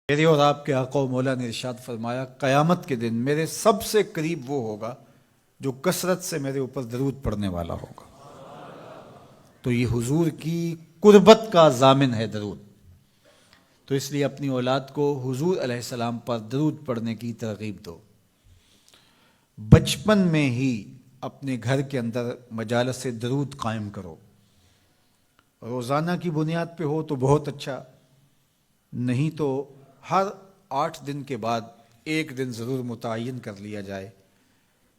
میرے اور آپ کے آقا و مولا نے ارشاد فرمایا قیامت کے دن میرے سب سے قریب وہ ہوگا جو کثرت سے میرے اوپر درود پڑھنے والا ہوگا۔ تو یہ حضور کی قربت کا ضامن ہے درود، تو اس لیے اپنی اولاد کو حضور علیہ السلام پر درود پڑھنے کی ترغیب دو۔ بچپن میں ہی اپنے گھر کے اندر مجالس درود قائم کرو، روزانہ کی بنیاد پہ ہو تو بہت اچھا، نہیں تو ہر 8 دن کے بعد ایک دن ضرور متعین کر لیا جائے۔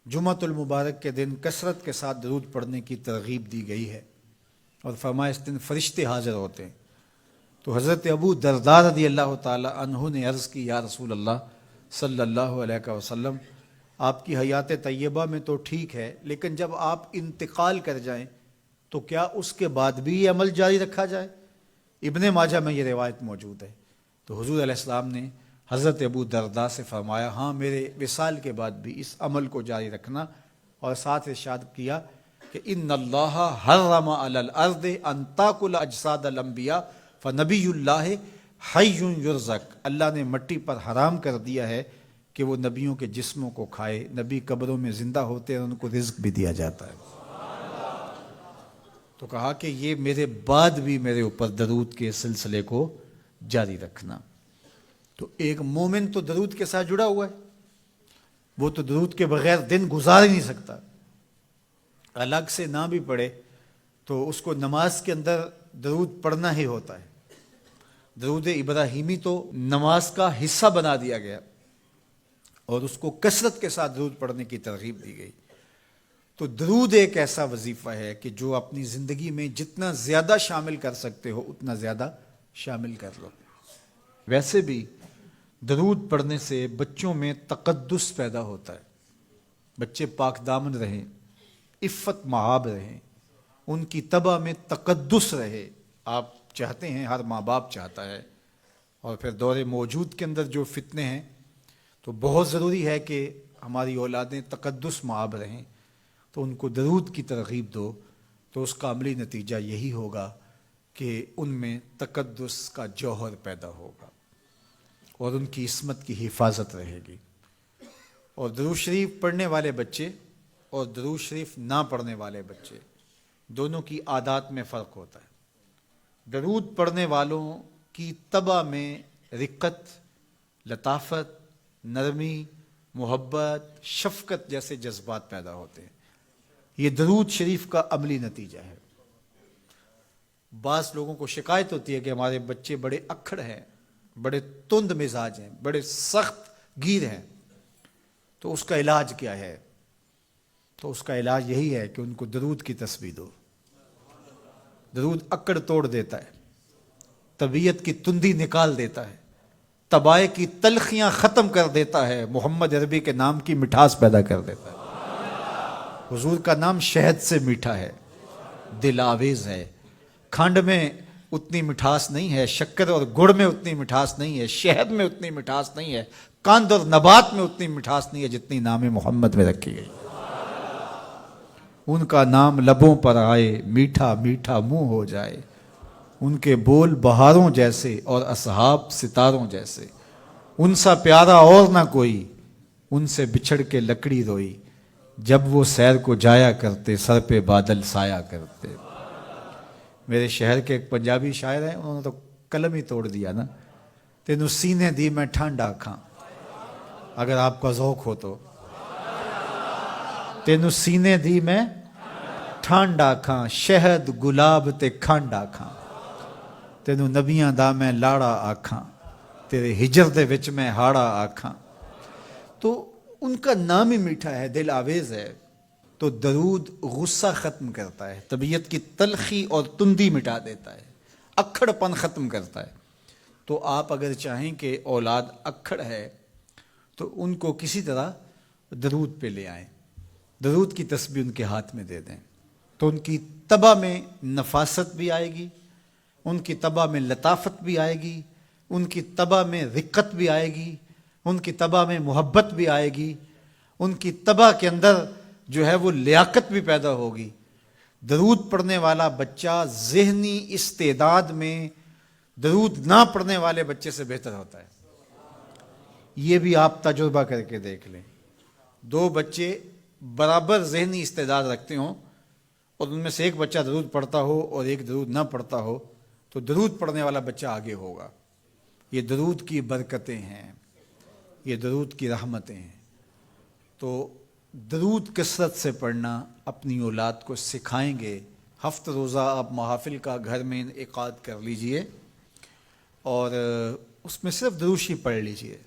جمعۃ المبارک کے دن کثرت کے ساتھ درود پڑھنے کی ترغیب دی گئی ہے، اور فرمایا اس دن فرشتے حاضر ہوتے ہیں۔ تو حضرت ابو درداء رضی اللہ تعالی عنہ نے عرض کی، یا رسول اللہ صلی اللہ علیہ وسلم، آپ کی حیات طیبہ میں تو ٹھیک ہے، لیکن جب آپ انتقال کر جائیں تو کیا اس کے بعد بھی یہ عمل جاری رکھا جائے؟ ابن ماجہ میں یہ روایت موجود ہے۔ تو حضور علیہ السلام نے حضرت ابو درداء سے فرمایا، ہاں میرے وصال کے بعد بھی اس عمل کو جاری رکھنا، اور ساتھ ارشاد کیا کہ ان اللہ حرم علی الارض ان تاکل اجساد الانبیاء فنبی اللہ حی یرزق، اللہ نے مٹی پر حرام کر دیا ہے کہ وہ نبیوں کے جسموں کو کھائے، نبی قبروں میں زندہ ہوتے ہیں اور ان کو رزق بھی دیا جاتا ہے۔ تو کہا کہ یہ میرے بعد بھی میرے اوپر درود کے سلسلے کو جاری رکھنا۔ تو ایک مومن تو درود کے ساتھ جڑا ہوا ہے، وہ تو درود کے بغیر دن گزار ہی نہیں سکتا، الگ سے نہ بھی پڑھے تو اس کو نماز کے اندر درود پڑھنا ہی ہوتا ہے۔ درود ابراہیمی تو نماز کا حصہ بنا دیا گیا، اور اس کو کثرت کے ساتھ درود پڑھنے کی ترغیب دی گئی۔ تو درود ایک ایسا وظیفہ ہے کہ جو اپنی زندگی میں جتنا زیادہ شامل کر سکتے ہو اتنا زیادہ شامل کر لو۔ ویسے بھی درود پڑھنے سے بچوں میں تقدس پیدا ہوتا ہے، بچے پاک دامن رہیں، عفت مآب رہیں، ان کی طبع میں تقدس رہے۔ آپ چاہتے ہیں، ہر ماں باپ چاہتا ہے، اور پھر دور موجود کے اندر جو فتنے ہیں تو بہت ضروری ہے کہ ہماری اولادیں تقدس مآب رہیں، تو ان کو درود کی ترغیب دو، تو اس کا عملی نتیجہ یہی ہوگا کہ ان میں تقدس کا جوہر پیدا ہوگا اور ان کی عصمت کی حفاظت رہے گی۔ اور درود شریف پڑھنے والے بچے اور درود شریف نہ پڑھنے والے بچے دونوں کی عادات میں فرق ہوتا ہے۔ درود پڑھنے والوں کی طبع میں رقت، لطافت، نرمی، محبت، شفقت جیسے جذبات پیدا ہوتے ہیں۔ یہ درود شریف کا عملی نتیجہ ہے۔ بعض لوگوں کو شکایت ہوتی ہے کہ ہمارے بچے بڑے اکھڑ ہیں، بڑے تند مزاج ہیں، بڑے سخت گیر ہیں، تو اس کا علاج کیا ہے؟ تو اس کا علاج یہی ہے کہ ان کو درود کی تسبیح دو۔ درود اکڑ توڑ دیتا ہے، طبیعت کی تندی نکال دیتا ہے، طبائع کی تلخیاں ختم کر دیتا ہے، محمد عربی کے نام کی مٹھاس پیدا کر دیتا ہے۔ حضور کا نام شہد سے میٹھا ہے، دل آویز ہے، کھنڈ میں اتنی مٹھاس نہیں ہے، شکر اور گڑ میں اتنی مٹھاس نہیں ہے، شہد میں اتنی مٹھاس نہیں ہے، قند اور نبات میں اتنی مٹھاس نہیں ہے جتنی نام محمد میں رکھی گئی۔ ان کا نام لبوں پر آئے، میٹھا میٹھا منہ ہو جائے، ان کے بول بہاروں جیسے اور اصحاب ستاروں جیسے، ان سا پیارا اور نہ کوئی، ان سے بچھڑ کے لکڑی روئی، جب وہ سیر کو جایا کرتے سر پہ بادل سایا کرتے۔ میرے شہر کے ایک پنجابی شاعر ہیں، انہوں نے تو قلم ہی توڑ دیا نا، تینوں سینے دی میں ٹھنڈ آکھاں، اگر آپ کا ذوق ہو تو، تینوں سینے دی میں ٹھنڈ آکھاں، شہد گلاب تے کھنڈ آکھاں، تینوں نبیاں دا میں لاڑا آکھاں، تیرے ہجر دے وچ میں ہاڑا آکھاں۔ تو ان کا نام ہی میٹھا ہے، دل آویز ہے۔ تو درود غصہ ختم کرتا ہے، طبیعت کی تلخی اور تندی مٹا دیتا ہے، اکھڑ پن ختم کرتا ہے۔ تو آپ اگر چاہیں کہ اولاد اکھڑ ہے تو ان کو کسی طرح درود پہ لے آئیں، درود کی تسبیح ان کے ہاتھ میں دے دیں، تو ان کی طبع میں نفاست بھی آئے گی، ان کی طبع میں لطافت بھی آئے گی، ان کی طبع میں رقت بھی آئے گی، ان کی طبع میں محبت بھی آئے گی، ان کی طبع کے اندر جو ہے وہ لیاقت بھی پیدا ہوگی۔ درود پڑھنے والا بچہ ذہنی استعداد میں درود نہ پڑھنے والے بچے سے بہتر ہوتا ہے۔ یہ بھی آپ تجربہ کر کے دیکھ لیں، دو بچے برابر ذہنی استعداد رکھتے ہوں اور ان میں سے ایک بچہ درود پڑھتا ہو اور ایک درود نہ پڑھتا ہو تو درود پڑھنے والا بچہ آگے ہوگا۔ یہ درود کی برکتیں ہیں، یہ درود کی رحمتیں ہیں۔ تو درود کثرت سے پڑھنا اپنی اولاد کو سکھائیں گے۔ ہفتہ روزہ آپ محافل کا گھر میں انعقاد کر لیجئے اور اس میں صرف دروشی پڑھ لیجئے،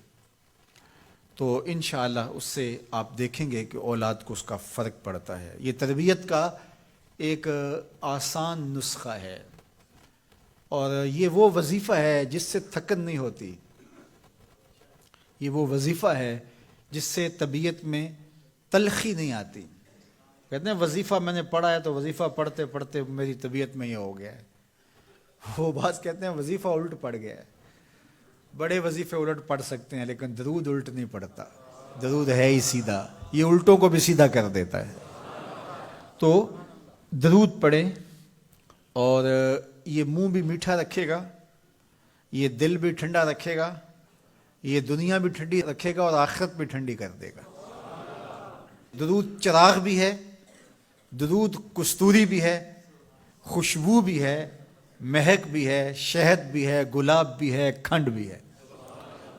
تو انشاءاللہ اس سے آپ دیکھیں گے کہ اولاد کو اس کا فرق پڑتا ہے۔ یہ تربیت کا ایک آسان نسخہ ہے اور یہ وہ وظیفہ ہے جس سے تھکن نہیں ہوتی، یہ وہ وظیفہ ہے جس سے طبیعت میں تلخی نہیں آتی۔ کہتے ہیں وظیفہ میں نے پڑھا ہے تو وظیفہ پڑھتے پڑھتے میری طبیعت میں یہ ہو گیا ہے، وہ بعض کہتے ہیں وظیفہ الٹ پڑ گیا ہے۔ بڑے وظیفے الٹ پڑھ سکتے ہیں لیکن درود الٹ نہیں پڑتا، درود ہے ہی سیدھا، یہ الٹوں کو بھی سیدھا کر دیتا ہے۔ تو درود پڑھیں اور یہ منہ بھی میٹھا رکھے گا، یہ دل بھی ٹھنڈا رکھے گا، یہ دنیا بھی ٹھنڈی رکھے گا اور آخرت بھی ٹھنڈی کر دے گا۔ درود چراغ بھی ہے، درود کستوری بھی ہے، خوشبو بھی ہے، مہک بھی ہے، شہد بھی ہے، گلاب بھی ہے، کھنڈ بھی ہے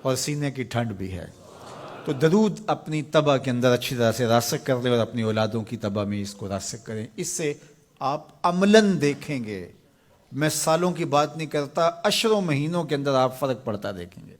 اور سینے کی ٹھنڈ بھی ہے۔ تو درود اپنی طبع کے اندر اچھی طرح سے راسخ کر لیں اور اپنی اولادوں کی طبع میں اس کو راسخ کریں۔ اس سے آپ عملاً دیکھیں گے، میں سالوں کی بات نہیں کرتا، اشروں مہینوں کے اندر آپ فرق پڑتا دیکھیں گے۔